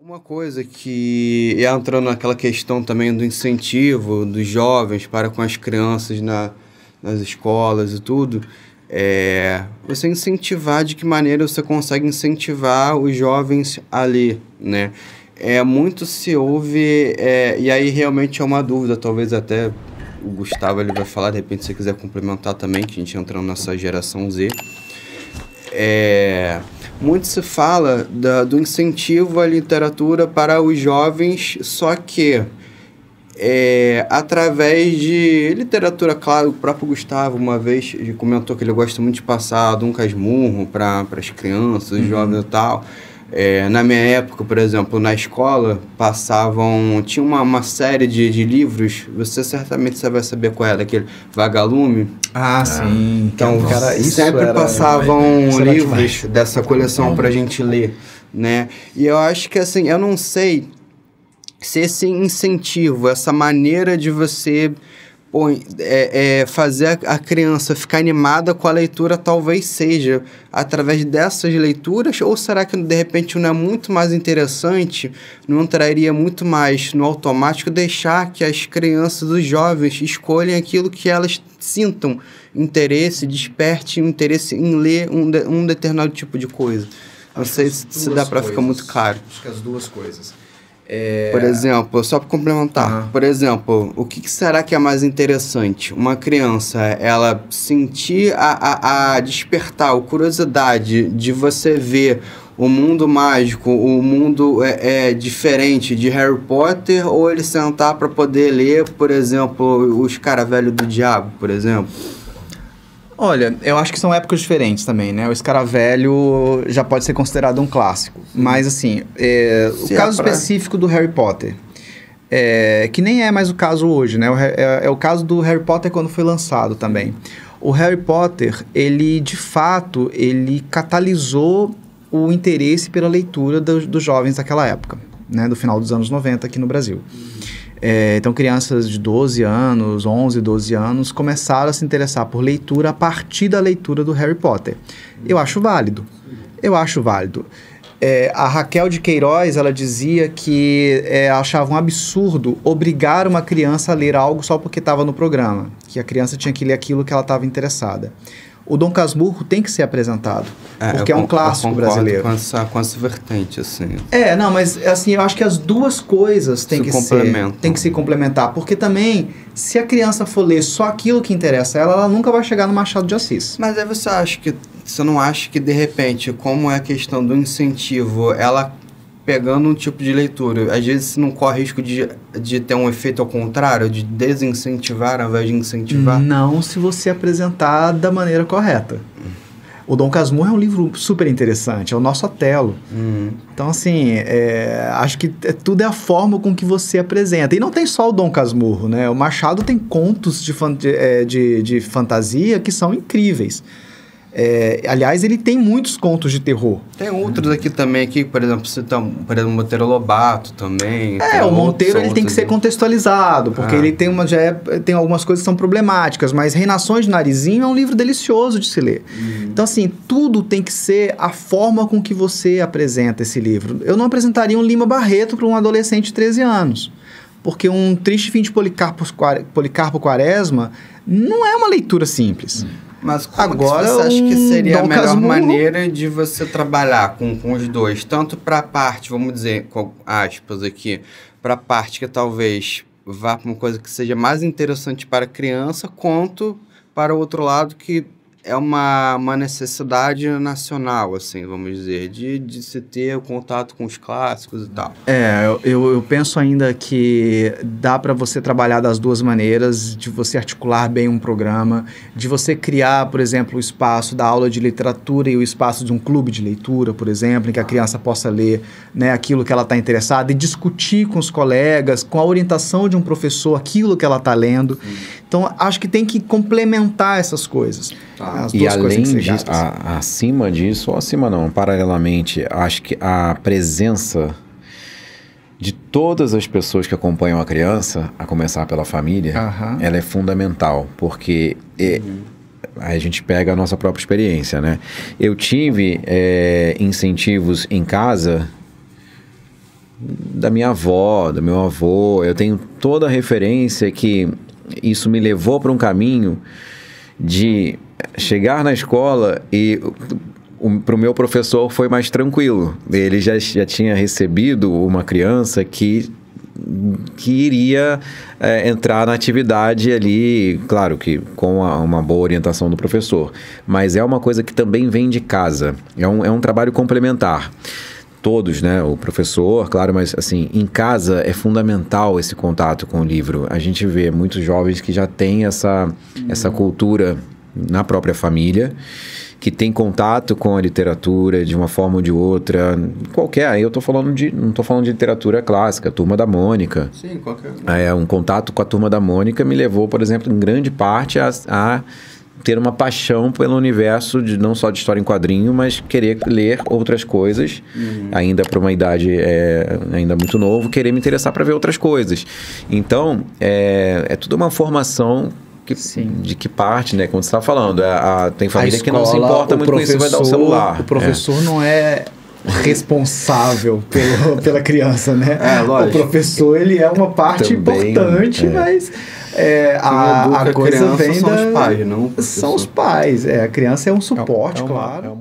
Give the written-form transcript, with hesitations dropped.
Uma coisa que entra naquela questão também do incentivo dos jovens para com as crianças nas escolas e tudo, você incentivar, de que maneira você consegue incentivar os jovens a ler, né? Muito se ouve, e aí realmente é uma dúvida, talvez até o Gustavo ele vai falar, de repente se você quiser complementar também, que a gente entrando nessa geração Z. Muito se fala do incentivo à literatura para os jovens, só que através de literatura, claro, o próprio Gustavo uma vez comentou que ele gosta muito de passar Dom Casmurro para as crianças, os jovens e tal. Na minha época, por exemplo, na escola, tinha uma série de livros, você certamente vai saber qual é, daquele Vagalume. Sim. Então, sempre passavam livros dessa coleção pra gente ler, né? E eu acho que, assim, eu não sei se esse incentivo, essa maneira de você fazer a criança ficar animada com a leitura, talvez seja através dessas leituras, ou será que de repente não é muito mais interessante, não traria muito mais no automático deixar que as crianças, os jovens, escolhem aquilo que elas sintam interesse, desperte um interesse em ler um determinado tipo de coisa? Não sei se dá para ficar muito claro. Acho que as duas coisas. Por exemplo, só para complementar, por exemplo, o que será que é mais interessante? Uma criança, ela sentir a despertar a curiosidade de você ver o mundo mágico, o mundo diferente de Harry Potter, ou ele sentar para poder ler, por exemplo, Os Caravelhos do Diabo, por exemplo? Olha, eu acho que são épocas diferentes também, né? O Escaravelho já pode ser considerado um clássico. Mas, assim, o caso específico do Harry Potter, que nem é mais o caso hoje, né? É o caso do Harry Potter quando foi lançado também. O Harry Potter, ele, de fato, ele catalisou o interesse pela leitura dos jovens daquela época, né? Do final dos anos 90 aqui no Brasil. Então, crianças de 12 anos, 11, 12 anos, começaram a se interessar por leitura a partir da leitura do Harry Potter. Eu acho válido. A Raquel de Queiroz, ela dizia que achava um absurdo obrigar uma criança a ler algo só porque estava no programa, que a criança tinha que ler aquilo que ela estava interessada. O Dom Casmurro tem que ser apresentado, porque é um clássico brasileiro. Com essa vertente, assim. Não, mas assim, eu acho que as duas coisas têm que se complementar, porque também, se a criança for ler só aquilo que interessa a ela, ela nunca vai chegar no Machado de Assis. Mas aí você não acha que, de repente, como é a questão do incentivo, ela pegando um tipo de leitura, às vezes você não corre risco de ter um efeito ao contrário, de desincentivar ao invés de incentivar? Não, se você apresentar da maneira correta. O Dom Casmurro é um livro super interessante, é o nosso Otelo. Então, assim, acho que tudo é a forma com que você apresenta. E não tem só o Dom Casmurro, né? O Machado tem contos de fantasia que são incríveis. Aliás, ele tem muitos contos de terror. Tem outros aqui também, por exemplo, o Monteiro Lobato também. O Monteiro ele tem que ser contextualizado, porque ele tem tem algumas coisas que são problemáticas, mas Reinações de Narizinho é um livro delicioso de se ler. Então, assim, tudo tem que ser a forma com que você apresenta esse livro. Eu não apresentaria um Lima Barreto para um adolescente de 13 anos, porque Um Triste Fim de Policarpo Quaresma não é uma leitura simples. Mas agora você acha que seria a melhor maneira de você trabalhar com os dois? Tanto para a parte, vamos dizer, com aspas aqui, para a parte que talvez vá para uma coisa que seja mais interessante para a criança, quanto para o outro lado que é uma necessidade nacional, assim, vamos dizer, de se ter o contato com os clássicos e tal. Eu penso ainda que dá para você trabalhar das duas maneiras, de você articular bem um programa, de você criar, por exemplo, o espaço da aula de literatura e o espaço de um clube de leitura, por exemplo, em que a criança possa ler, né, aquilo que ela está interessada e discutir com os colegas, com a orientação de um professor, aquilo que ela está lendo. Então, acho que tem que complementar essas coisas. E além disso, acima disso, ou acima não, paralelamente, acho que a presença de todas as pessoas que acompanham a criança, a começar pela família, ela é fundamental, porque a gente pega a nossa própria experiência, né? Eu tive incentivos em casa da minha avó, do meu avô. Eu tenho toda a referência que isso me levou para um caminho de chegar na escola e para o meu professor foi mais tranquilo. Ele já tinha recebido uma criança que iria entrar na atividade ali, claro que com uma boa orientação do professor, mas é uma coisa que também vem de casa, é um trabalho complementar. Todos, né? O professor, claro, mas assim, em casa é fundamental esse contato com o livro. A gente vê muitos jovens que já têm essa cultura na própria família, que tem contato com a literatura de uma forma ou de outra, qualquer. Aí eu não estou falando de literatura clássica, Turma da Mônica. Sim, qualquer. Um contato com a Turma da Mônica me levou, por exemplo, em grande parte a ter uma paixão pelo universo não só de história em quadrinho, mas querer ler outras coisas, ainda para uma idade ainda muito novo, querer me interessar para ver outras coisas. Então, é tudo uma formação de que parte, né? Como você está falando, tem família que não se importa muito com isso, vai dar o celular. O professor não é responsável pela criança, né? Lógico. O professor, ele é uma parte também importante, mas a coisa vem são os pais, não o são os pais. A criança é um suporte, claro.